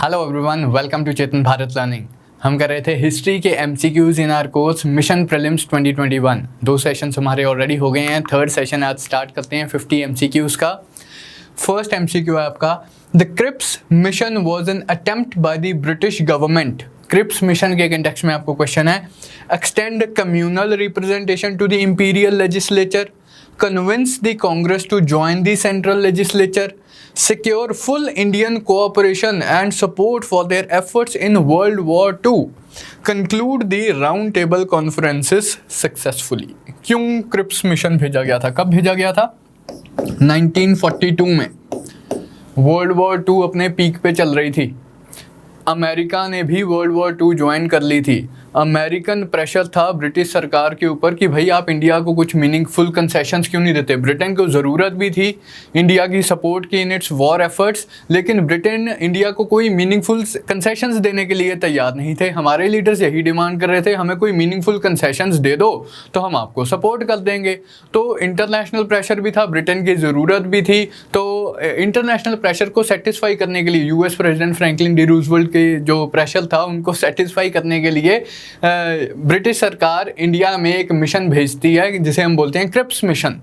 Hello everyone, welcome to Chetan Bharat learning. हम कर रहे थे हिस्ट्री के MCQs in our course mission prelims 2021। 2 sessions हमारे ऑलरेडी हो गए हैं। थर्ड सेशन आज स्टार्ट करते हैं 50 एमसीक्यूज का। फर्स्ट एमसीक्यू है आपका, the Cripps mission was an attempt by the British government. Cripps mission के कंटेक्स्ट में आपको क्वेश्चन है, extend communal representation to the imperial legislature, convince the Congress to join the central legislature, secure full Indian cooperation and support for their efforts in World War II, conclude the round table conferences successfully। क्यों Cripps mission भेजा गया था? कब भेजा गया था? 1942 में। World war 2 अपने पीक पे चल रही थी। अमेरिका ने भी वर्ल्ड वॉर 2 ज्वाइन कर ली थी। अमेरिकन प्रेशर था ब्रिटिश सरकार के ऊपर कि भाई आप इंडिया को कुछ मीनिंगफुल कंसेशंस क्यों नहीं देते। ब्रिटेन को ज़रूरत भी थी इंडिया की सपोर्ट की इन इट्स वॉर एफर्ट्स, लेकिन ब्रिटेन इंडिया को कोई मीनिंगफुल कंसेशंस देने के लिए तैयार नहीं थे। हमारे लीडर्स यही डिमांड कर रहे थे, हमें कोई मीनिंगफुल कंसेशंस दे दो तो हम आपको सपोर्ट कर देंगे। तो इंटरनेशनल प्रेशर भी था, ब्रिटेन की ज़रूरत भी थी। तो इंटरनेशनल प्रेशर को सेटिस्फाई करने के लिए US president Franklin D Roosevelt के जो प्रेशर था उनको सेटिस्फाई करने के लिए ब्रिटिश सरकार इंडिया में एक मिशन भेजती है जिसे हम बोलते हैं क्रिप्स मिशन।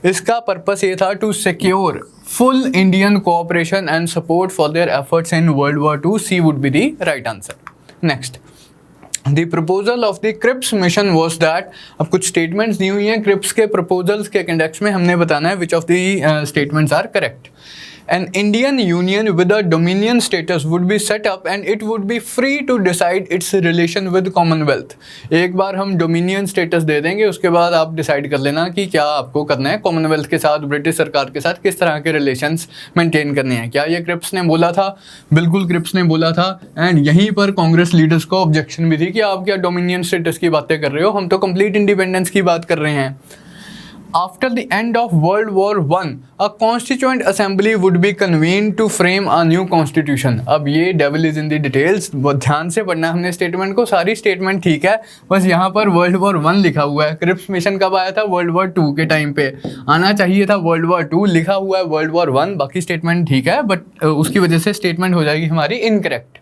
इसका पर्पस ये था to secure full Indian cooperation and support for their efforts in world war 2। C would be the right answer. Next, the proposal of the Cripps mission was that. अब कुछ statements दी हुई हैं Cripps के proposals के context में, हमने बताना है which of the statements are correct. An Indian union with a dominion status would be set up and it would be free to decide its relation with Commonwealth। एक बार हम dominion status दे देंगे, उसके बाद आप डिसाइड कर लेना कि क्या आपको करना है कॉमनवेल्थ के साथ, ब्रिटिश सरकार के साथ किस तरह के रिलेशंस मेंटेन करने हैं। क्या ये क्रिप्स ने बोला था? बिल्कुल क्रिप्स ने बोला था। एंड यहीं पर कांग्रेस लीडर्स को ऑब्जेक्शन भी थी कि आप क्या डोमिनियन स्टेटस की बातें कर रहे हो, हम तो कंप्लीट इंडिपेंडेंस की बात कर रहे हैं। After the end of World War I, a constituent assembly would be convened to frame a new constitution। अब ये devil is in the details, बहुत ध्यान से पढ़ना हमने स्टेटमेंट को। सारी स्टेटमेंट ठीक है, बस यहाँ पर वर्ल्ड वॉर 1 लिखा हुआ है। क्रिप्स मिशन कब आया था? वर्ल्ड वॉर 2 के टाइम पे आना चाहिए था। वर्ल्ड वॉर 2 लिखा हुआ है वर्ल्ड वॉर 1, बाकी स्टेटमेंट ठीक है, बट उसकी वजह से स्टेटमेंट हो जाएगी हमारी incorrect.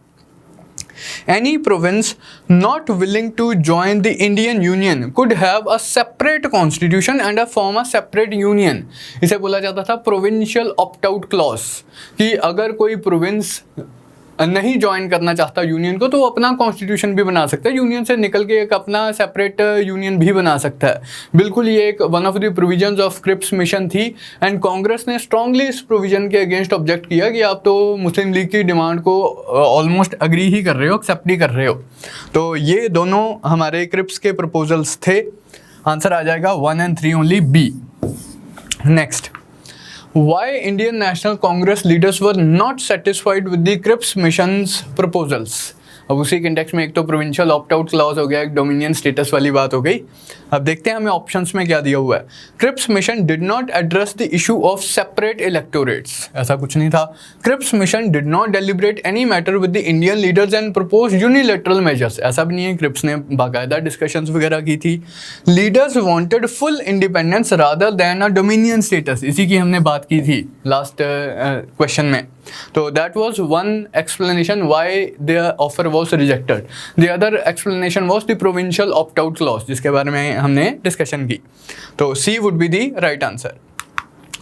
Any province not willing to join the Indian Union could have a separate constitution and form a separate union। इसे बोला जाता था provincial opt-out clause कि अगर कोई प्रोविंस नहीं ज्वाइन करना चाहता यूनियन को तो वो अपना कॉन्स्टिट्यूशन भी बना सकता है, यूनियन से निकल के एक अपना सेपरेट यूनियन भी बना सकता है। बिल्कुल ये एक one of the provisions of Cripps mission थी। एंड कांग्रेस ने स्ट्रांगली इस प्रोविजन के अगेंस्ट ऑब्जेक्ट किया कि आप तो मुस्लिम लीग की डिमांड को ऑलमोस्ट अग्री ही कर रहे हो, एक्सेप्ट ही कर रहे हो। तो ये दोनों हमारे क्रिप्स के प्रपोजल्स थे। आंसर आ जाएगा 1 and 3 only, B. Next, Why Indian National Congress leaders were not satisfied with the Cripps mission's proposals। अब उसी कंटेक्स्ट में एक तो प्रोविंशियल ऑप्ट आउट क्लॉज हो गया, एक डोमिनियन स्टेटस वाली बात हो गई। अब देखते हैं हमें ऑप्शंस में क्या दिया हुआ है। Cripps mission did not address the issue of separate electorates, ऐसा कुछ नहीं था। Cripps mission did not deliberate any matter with the Indian leaders and propose unilateral measures, ऐसा भी नहीं है। क्रिप्स ने बाकायदा डिस्कशंस वगैरह की थी। Leaders wanted full independence rather than a dominion status, इसी की हमने बात की थी लास्ट क्वेश्चन में। तो that was one explanation why the offer was rejected. The other explanation was the provincial opt out clause, जिसके बारे में हमने डिस्कशन की। तो C would be the right answer.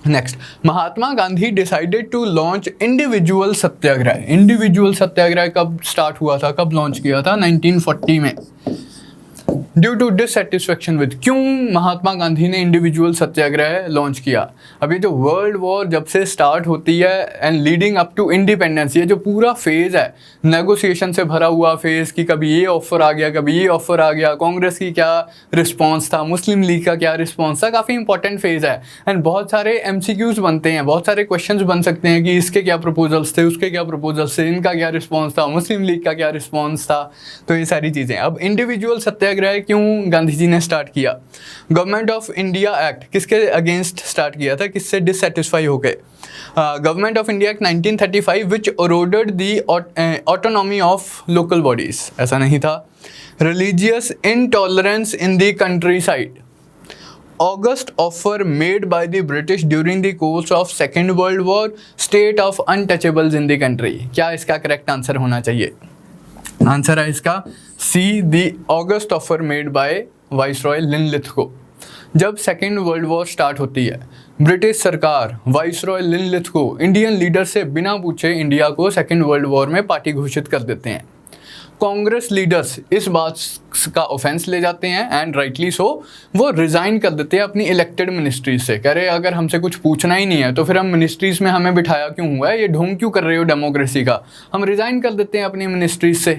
Next, Mahatma Gandhi decided to launch individual satyagraha. Individual satyagraha कब start हुआ था, कब लॉन्च किया था? 1940 में। ड्यू टू डिससेटिस्फैक्शन विद, क्यों महात्मा गांधी ने इंडिविजुअल सत्याग्रह लॉन्च किया? अभी जो वर्ल्ड वॉर जब से स्टार्ट होती है and leading up to independence, ये जो पूरा फेज है नेगोशिएशन से भरा हुआ फेज कि कभी ये ऑफर आ गया, कभी ये ऑफर आ गया, कांग्रेस की क्या रिस्पॉन्स था, मुस्लिम लीग का क्या रिस्पॉन्स था, काफ़ी इंपॉर्टेंट फेज है। एंड बहुत सारे एमसीक्यूज बनते हैं, बहुत सारे क्वेश्चंस बन सकते हैं कि इसके क्या प्रपोजल्स थे, उसके क्या प्रपोजल्स थे, इनका क्या रिस्पॉन्स था, मुस्लिम लीग का क्या रिस्पॉन्स था। तो ये सारी चीज़ें। अब इंडिविजुअल सत्याग्रह क्यों गांधी जी ने स्टार्ट किया? गवर्नमेंट ऑफ इंडिया एक्ट किसके अगेंस्ट स्टार्ट किया था, किससे डिससेटिस्फाई हो गए? Government of India act 1935 which eroded the autonomy of local bodies, ऐसा नहीं था। Religious intolerance in the country side, August offer made by the British during the course of second world war state of untouchables in the country. क्या इसका correct answer होना चाहिए? Answer है इसका सी, the August offer made by viceroy Linlithgow. जब second world war start होती है, British सरकार वाइसरॉय लिनलिथगो इंडियन लीडर से बिना पूछे इंडिया को सेकेंड वर्ल्ड वॉर में पार्टी घोषित कर देते हैं। कांग्रेस लीडर्स इस बात का ऑफेंस ले जाते हैं एंड राइटली सो, वो रिज़ाइन कर देते हैं अपनी इलेक्टेड मिनिस्ट्रीज से। कह रहे अगर हमसे कुछ पूछना ही नहीं है तो फिर हम मिनिस्ट्रीज में हमें बिठाया क्यों हुआ है, ये ढोंग क्यों कर रहे हो डेमोक्रेसी का, हम रिज़ाइन कर देते हैं अपनी मिनिस्ट्रीज से।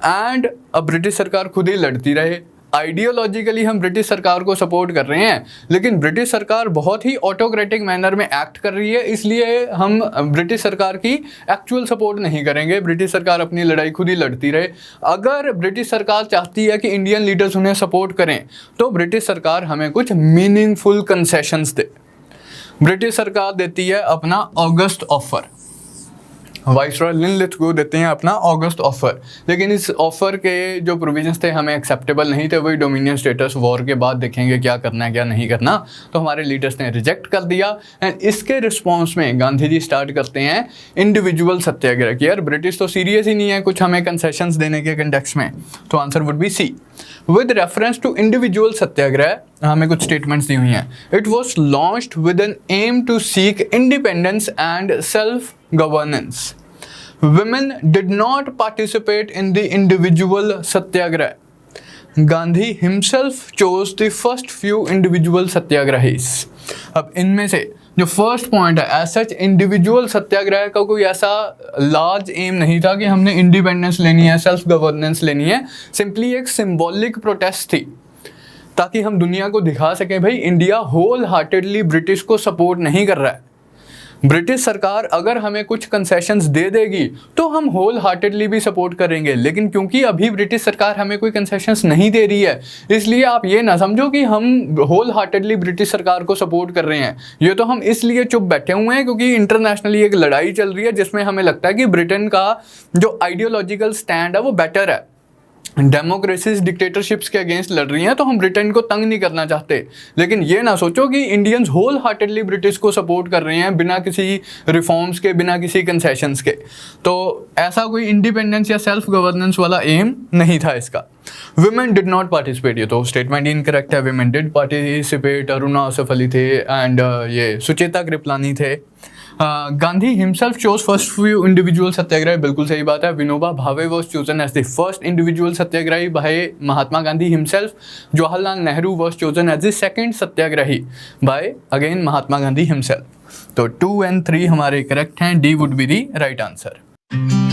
एंड अब ब्रिटिश सरकार खुद ही लड़ती रहे। आइडियोलॉजिकली हम ब्रिटिश सरकार को सपोर्ट कर रहे हैं, लेकिन ब्रिटिश सरकार बहुत ही ऑटोक्रेटिक मैनर में एक्ट कर रही है, इसलिए हम ब्रिटिश सरकार की एक्चुअल सपोर्ट नहीं करेंगे। ब्रिटिश सरकार अपनी लड़ाई खुद ही लड़ती रहे। अगर ब्रिटिश सरकार चाहती है कि इंडियन लीडर्स उन्हें सपोर्ट करें तो ब्रिटिश सरकार हमें कुछ मीनिंगफुल कंसेशंस दे। ब्रिटिश सरकार देती है अपना ऑगस्ट ऑफर, वाइसरॉय लिनलिथगो देते हैं अपना ऑगस्ट ऑफर, लेकिन इस ऑफर के जो प्रोविजंस थे हमें एक्सेप्टेबल नहीं थे। वही डोमिनियन स्टेटस वॉर के बाद देखेंगे क्या करना है क्या नहीं करना, तो हमारे लीडर्स ने रिजेक्ट कर दिया। एंड इसके रिस्पॉन्स में गांधी जी स्टार्ट करते हैं इंडिविजुअल सत्याग्रह कि यार ब्रिटिश तो सीरियस ही नहीं है कुछ हमें कंसेशंस देने के कंटेक्स्ट में, तो answer would be C. With reference to individual satyagraha हमें कुछ स्टेटमेंट्स दी हुई हैं। It was launched with an aim to seek independence and self governance. Women did not participate in the individual satyagraha. Gandhi himself chose the first few individual satyagrahis. अब इनमें से जो first point है, as such individual सत्याग्रह का कोई ऐसा large M नहीं था कि हमने इंडिपेंडेंस लेनी है, सेल्फ गवर्नेंस लेनी है। सिंपली एक सिंबॉलिक प्रोटेस्ट थी ताकि हम दुनिया को दिखा सकें भाई इंडिया होल हार्टेडली ब्रिटिश को सपोर्ट नहीं कर रहा है। ब्रिटिश सरकार अगर हमें कुछ कंसेशंस दे देगी तो हम होल हार्टेडली भी सपोर्ट करेंगे, लेकिन क्योंकि अभी ब्रिटिश सरकार हमें कोई कंसेशंस नहीं दे रही है, इसलिए आप ये ना समझो कि हम होल हार्टेडली ब्रिटिश सरकार को सपोर्ट कर रहे हैं। ये तो हम इसलिए चुप बैठे हुए हैं क्योंकि इंटरनेशनली एक लड़ाई चल रही है जिसमें हमें लगता है कि ब्रिटेन का जो आइडियोलॉजिकल स्टैंड है वो बेटर है। डेमोक्रेसीज डिक्टेटरशिप्स के अगेंस्ट लड़ रही हैं तो हम ब्रिटेन को तंग नहीं करना चाहते, लेकिन ये ना सोचो कि इंडियंस होल हार्टेडली ब्रिटिश को सपोर्ट कर रहे हैं बिना किसी रिफॉर्म्स के, बिना किसी कंसेशंस के। तो ऐसा कोई इंडिपेंडेंस या सेल्फ गवर्नेंस वाला एम नहीं था इसका। विमेन डिड नॉट पार्टिसिपेट, ये तो स्टेटमेंट इनकरेक्ट है। Women did participate, Aruna Asaf Ali थे एंड ये सुचेता कृपलानी थे। Gandhi himself chose first few individual satyagrahi, बिल्कुल सही बात है। Vinoba Bhave was chosen as the first individual satyagrahi by Mahatma Gandhi himself. Jawaharlal Nehru was chosen as the second satyagrahi by again Mahatma Gandhi himself. तो 2 and 3 हमारे करेक्ट हैं, D would be the right answer.